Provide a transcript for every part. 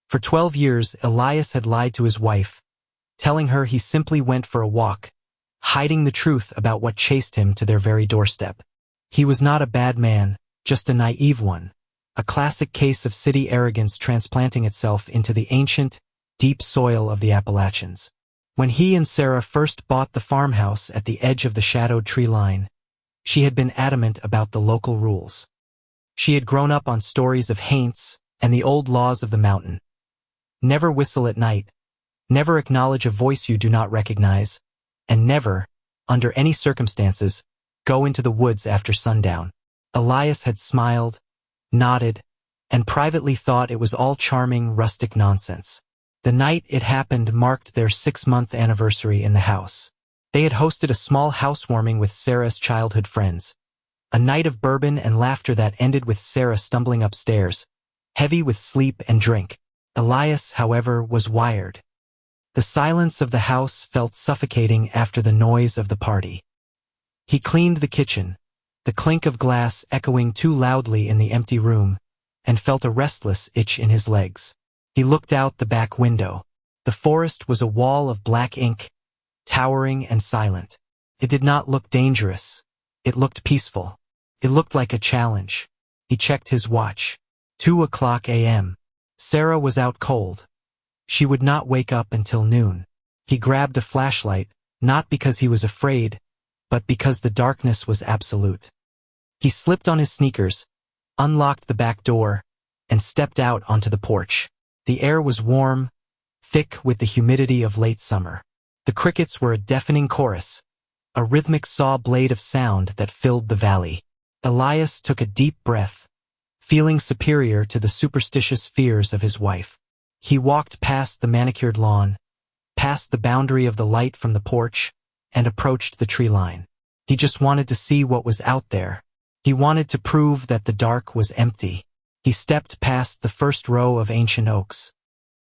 For 12 years, Elias had lied to his wife, telling her he simply went for a walk, hiding the truth about what chased him to their very doorstep. He was not a bad man, just a naive one, a classic case of city arrogance transplanting itself into the ancient, deep soil of the Appalachians. When he and Sarah first bought the farmhouse at the edge of the shadowed tree line, she had been adamant about the local rules. She had grown up on stories of haints and the old laws of the mountain. Never whistle at night, never acknowledge a voice you do not recognize, and never, under any circumstances, go into the woods after sundown. Elias had smiled, nodded, and privately thought it was all charming, rustic nonsense. The night it happened marked their 6-month anniversary in the house. They had hosted a small housewarming with Sarah's childhood friends. A night of bourbon and laughter that ended with Sarah stumbling upstairs, heavy with sleep and drink. Elias, however, was wired. The silence of the house felt suffocating after the noise of the party. He cleaned the kitchen, the clink of glass echoing too loudly in the empty room, and felt a restless itch in his legs. He looked out the back window. The forest was a wall of black ink, towering and silent. It did not look dangerous. It looked peaceful. It looked like a challenge. He checked his watch. 2:00 a.m. Sarah was out cold. She would not wake up until noon. He grabbed a flashlight, not because he was afraid, but because the darkness was absolute. He slipped on his sneakers, unlocked the back door, and stepped out onto the porch. The air was warm, thick with the humidity of late summer. The crickets were a deafening chorus, a rhythmic saw blade of sound that filled the valley. Elias took a deep breath, feeling superior to the superstitious fears of his wife. He walked past the manicured lawn, past the boundary of the light from the porch, and approached the tree line. He just wanted to see what was out there. He wanted to prove that the dark was empty. He stepped past the first row of ancient oaks.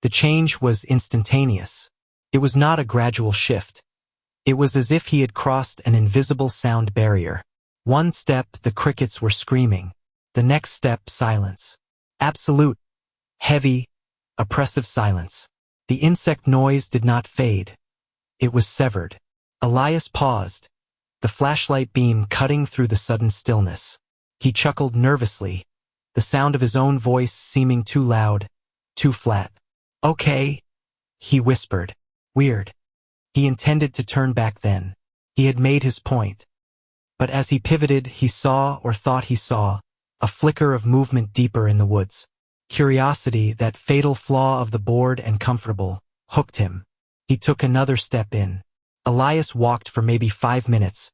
The change was instantaneous. It was not a gradual shift. It was as if he had crossed an invisible sound barrier. One step, the crickets were screaming. The next step, silence. Absolute, heavy, oppressive silence. The insect noise did not fade. It was severed. Elias paused, the flashlight beam cutting through the sudden stillness. He chuckled nervously, the sound of his own voice seeming too loud, too flat. "Okay," he whispered. Weird. He intended to turn back then. He had made his point. But as he pivoted, he saw, or thought he saw, a flicker of movement deeper in the woods. Curiosity, that fatal flaw of the bored and comfortable, hooked him. He took another step in. Elias walked for maybe 5 minutes,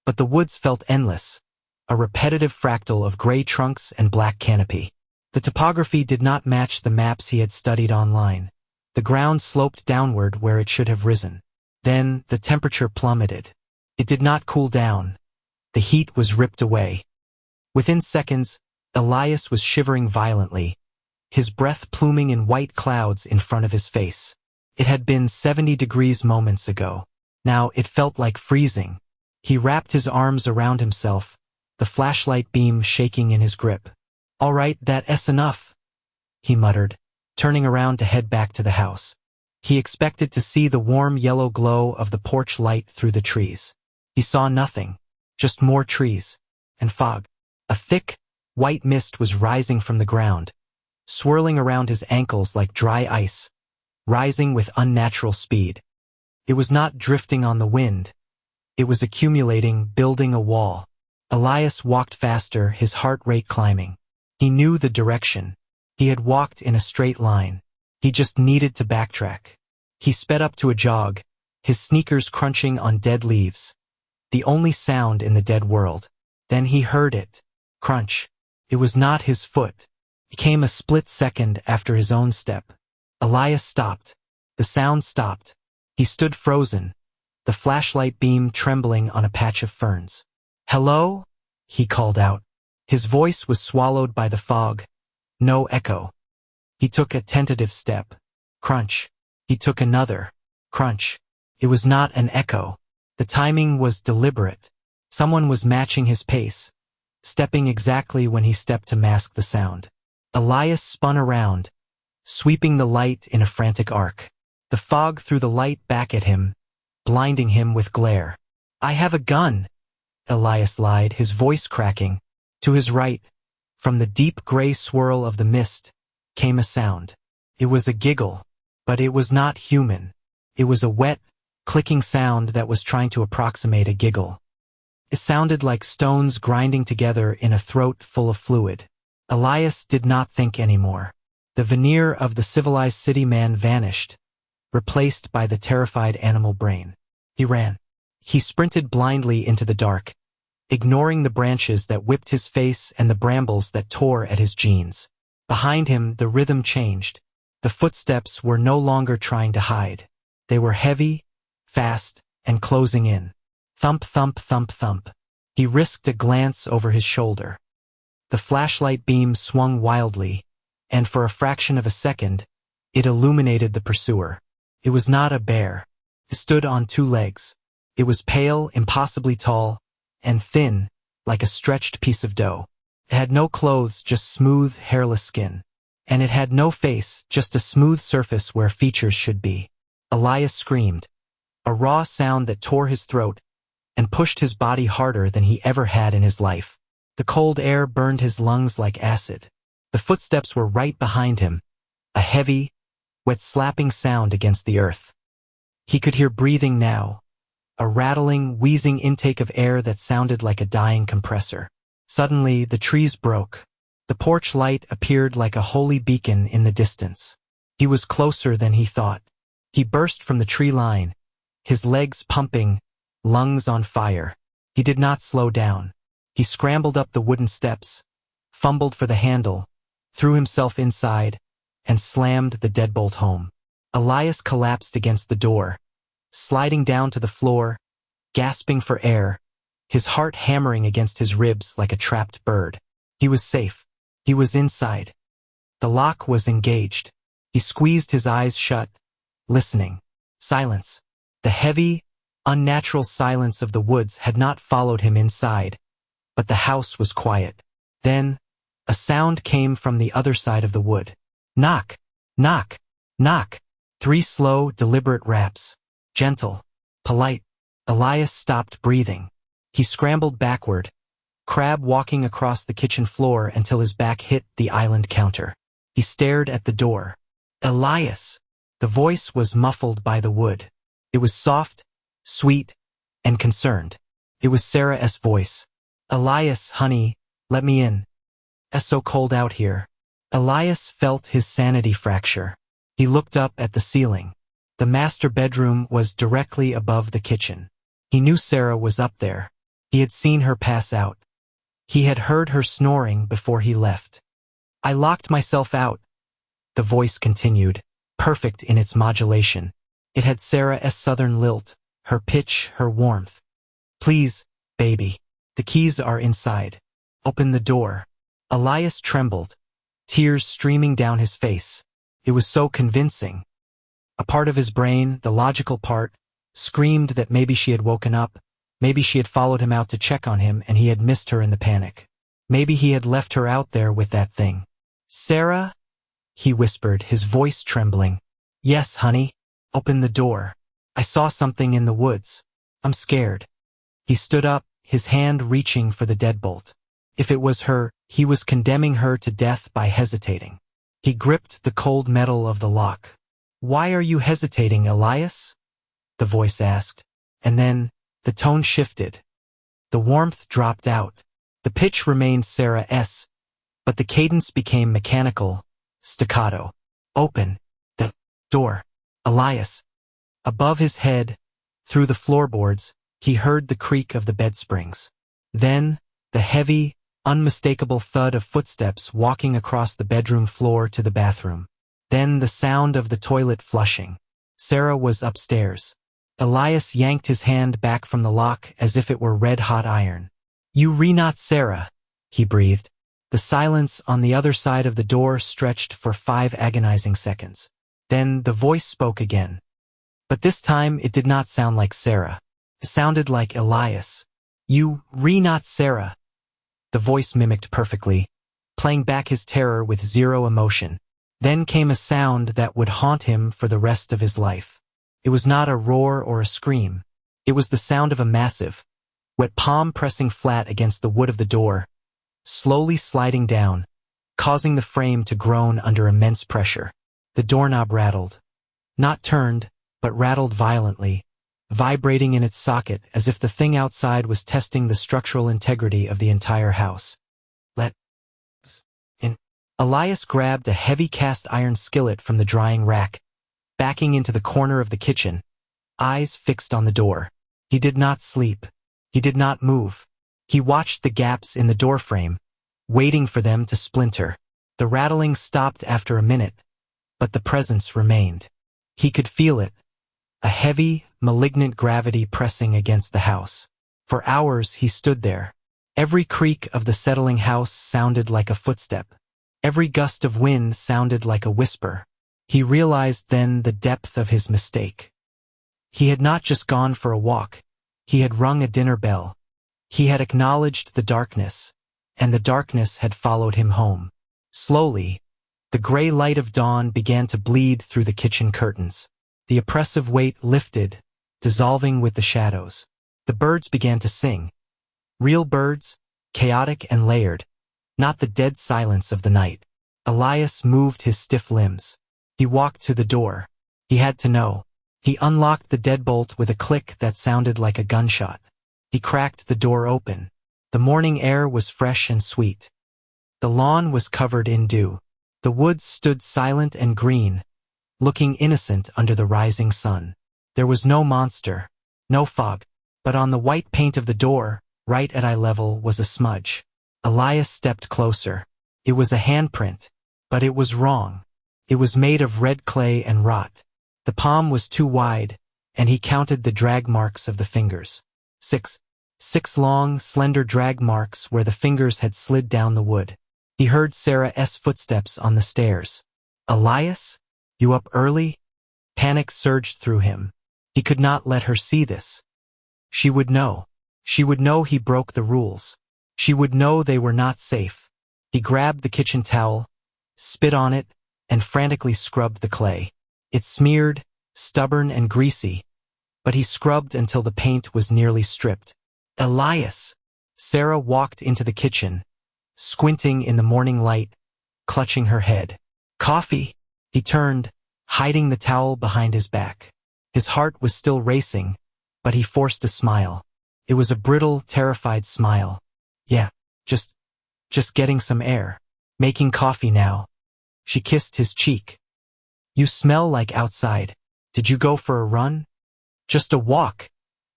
but the woods felt endless, a repetitive fractal of gray trunks and black canopy. The topography did not match the maps he had studied online. The ground sloped downward where it should have risen. Then the temperature plummeted. It did not cool down. The heat was ripped away. Within seconds, Elias was shivering violently, his breath pluming in white clouds in front of his face. It had been 70 degrees moments ago. Now it felt like freezing. He wrapped his arms around himself, the flashlight beam shaking in his grip. "All right, that's enough," he muttered, turning around to head back to the house. He expected to see the warm yellow glow of the porch light through the trees. He saw nothing, just more trees and fog. A thick, white mist was rising from the ground, swirling around his ankles like dry ice, rising with unnatural speed. It was not drifting on the wind. It was accumulating, building a wall. Elias walked faster, his heart rate climbing. He knew the direction. He had walked in a straight line. He just needed to backtrack. He sped up to a jog, his sneakers crunching on dead leaves, the only sound in the dead world. Then he heard it. Crunch. It was not his foot. It came a split second after his own step. Elias stopped. The sound stopped. He stood frozen, the flashlight beam trembling on a patch of ferns. "Hello?" he called out. His voice was swallowed by the fog. No echo. He took a tentative step. Crunch. He took another. Crunch. It was not an echo. The timing was deliberate. Someone was matching his pace, stepping exactly when he stepped to mask the sound. Elias spun around, sweeping the light in a frantic arc. The fog threw the light back at him, blinding him with glare. "I have a gun," Elias lied, his voice cracking. To his right, from the deep gray swirl of the mist, came a sound. It was a giggle, but it was not human. It was a wet, clicking sound that was trying to approximate a giggle. It sounded like stones grinding together in a throat full of fluid. Elias did not think anymore. The veneer of the civilized city man vanished, replaced by the terrified animal brain. He ran. He sprinted blindly into the dark, ignoring the branches that whipped his face and the brambles that tore at his jeans. Behind him, the rhythm changed. The footsteps were no longer trying to hide. They were heavy, fast, and closing in. Thump, thump, thump, thump. He risked a glance over his shoulder. The flashlight beam swung wildly, and for a fraction of a second, it illuminated the pursuer. It was not a bear. It stood on two legs. It was pale, impossibly tall, and thin, like a stretched piece of dough. It had no clothes, just smooth, hairless skin. And it had no face, just a smooth surface where features should be. Elias screamed, a raw sound that tore his throat and pushed his body harder than he ever had in his life. The cold air burned his lungs like acid. The footsteps were right behind him, a heavy, wet slapping sound against the earth. He could hear breathing now, a rattling, wheezing intake of air that sounded like a dying compressor. Suddenly, the trees broke. The porch light appeared like a holy beacon in the distance. He was closer than he thought. He burst from the tree line, his legs pumping, lungs on fire. He did not slow down. He scrambled up the wooden steps, fumbled for the handle, threw himself inside, and slammed the deadbolt home. Elias collapsed against the door, sliding down to the floor, gasping for air, his heart hammering against his ribs like a trapped bird. He was safe. He was inside. The lock was engaged. He squeezed his eyes shut, listening. Silence. The heavy, unnatural silence of the woods had not followed him inside, but the house was quiet. Then, a sound came from the other side of the wood. Knock, knock, knock. 3 slow, deliberate raps. Gentle, polite. Elias stopped breathing. He scrambled backward, crab walking across the kitchen floor until his back hit the island counter. He stared at the door. Elias! The voice was muffled by the wood. It was soft, sweet, and concerned. It was Sarah's voice. Elias, honey, let me in. It's so cold out here. Elias felt his sanity fracture. He looked up at the ceiling. The master bedroom was directly above the kitchen. He knew Sarah was up there. He had seen her pass out. He had heard her snoring before he left. I locked myself out, the voice continued, perfect in its modulation. It had Sarah's southern lilt, her pitch, her warmth. Please, baby. The keys are inside. Open the door. Elias trembled, tears streaming down his face. It was so convincing. A part of his brain, the logical part, screamed that maybe she had woken up, maybe she had followed him out to check on him and he had missed her in the panic. Maybe he had left her out there with that thing. Sarah? He whispered, his voice trembling. Yes, honey. Open the door. I saw something in the woods. I'm scared. He stood up, his hand reaching for the deadbolt. If it was her, he was condemning her to death by hesitating. He gripped the cold metal of the lock. Why are you hesitating, Elias? The voice asked. And then, the tone shifted. The warmth dropped out. The pitch remained Sarah's, but the cadence became mechanical, staccato. Open the door, Elias. Above his head, through the floorboards, he heard the creak of the bed springs. Then, the heavy, unmistakable thud of footsteps walking across the bedroom floor to the bathroom. Then the sound of the toilet flushing. Sarah was upstairs. Elias yanked his hand back from the lock as if it were red-hot iron. You re-not Sarah, he breathed. The silence on the other side of the door stretched for 5 agonizing seconds. Then the voice spoke again. But this time it did not sound like Sarah. It sounded like Elias. You re-not Sarah. The voice mimicked perfectly, playing back his terror with zero emotion. Then came a sound that would haunt him for the rest of his life. It was not a roar or a scream. It was the sound of a massive, wet palm pressing flat against the wood of the door, slowly sliding down, causing the frame to groan under immense pressure. The doorknob rattled. Not turned, but rattled violently, vibrating in its socket as if the thing outside was testing the structural integrity of the entire house. Let in. Elias grabbed a heavy cast iron skillet from the drying rack, backing into the corner of the kitchen, eyes fixed on the door. He did not sleep. He did not move. He watched the gaps in the doorframe, waiting for them to splinter. The rattling stopped after a minute, but the presence remained. He could feel it, a heavy, malignant gravity pressing against the house. For hours he stood there. Every creak of the settling house sounded like a footstep. Every gust of wind sounded like a whisper. He realized then the depth of his mistake. He had not just gone for a walk. He had rung a dinner bell. He had acknowledged the darkness, and the darkness had followed him home. Slowly, the gray light of dawn began to bleed through the kitchen curtains. The oppressive weight lifted, dissolving with the shadows. The birds began to sing. Real birds, chaotic and layered, not the dead silence of the night. Elias moved his stiff limbs. He walked to the door. He had to know. He unlocked the deadbolt with a click that sounded like a gunshot. He cracked the door open. The morning air was fresh and sweet. The lawn was covered in dew. The woods stood silent and green, looking innocent under the rising sun. There was no monster, no fog, but on the white paint of the door, right at eye level, was a smudge. Elias stepped closer. It was a handprint, but it was wrong. It was made of red clay and rot. The palm was too wide, and he counted the drag marks of the fingers. Six long, slender drag marks where the fingers had slid down the wood. He heard Sarah's footsteps on the stairs. Elias? You up early? Panic surged through him. He could not let her see this. She would know. She would know he broke the rules. She would know they were not safe. He grabbed the kitchen towel, spit on it, and frantically scrubbed the clay. It smeared, stubborn and greasy, but he scrubbed until the paint was nearly stripped. Elias! Sarah walked into the kitchen, squinting in the morning light, clutching her head. Coffee? He turned, hiding the towel behind his back. His heart was still racing, but he forced a smile. It was a brittle, terrified smile. Yeah, just getting some air. Making coffee now. She kissed his cheek. You smell like outside. Did you go for a run? Just a walk.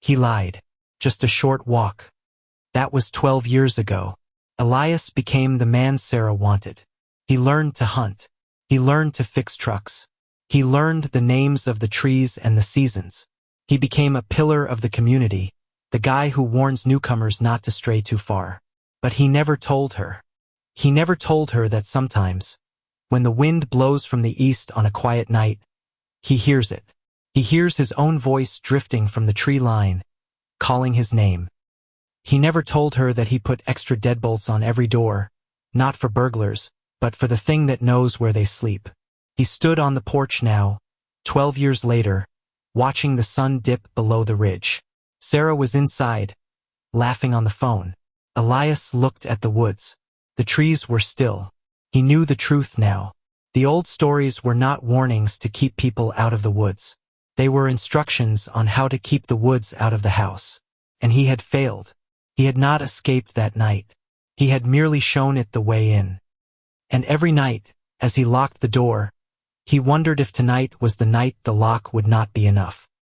He lied. Just a short walk. That was 12 years ago. Elias became the man Sarah wanted. He learned to hunt. He learned to fix trucks. He learned the names of the trees and the seasons. He became a pillar of the community, the guy who warns newcomers not to stray too far. But he never told her. He never told her that sometimes, when the wind blows from the east on a quiet night, he hears it. He hears his own voice drifting from the tree line, calling his name. He never told her that he put extra deadbolts on every door, not for burglars, but for the thing that knows where they sleep. He stood on the porch now, 12 years later, watching the sun dip below the ridge. Sarah was inside, laughing on the phone. Elias looked at the woods. The trees were still. He knew the truth now. The old stories were not warnings to keep people out of the woods. They were instructions on how to keep the woods out of the house. And he had failed. He had not escaped that night. He had merely shown it the way in. And every night, as he locked the door, he wondered if tonight was the night the lock would not be enough.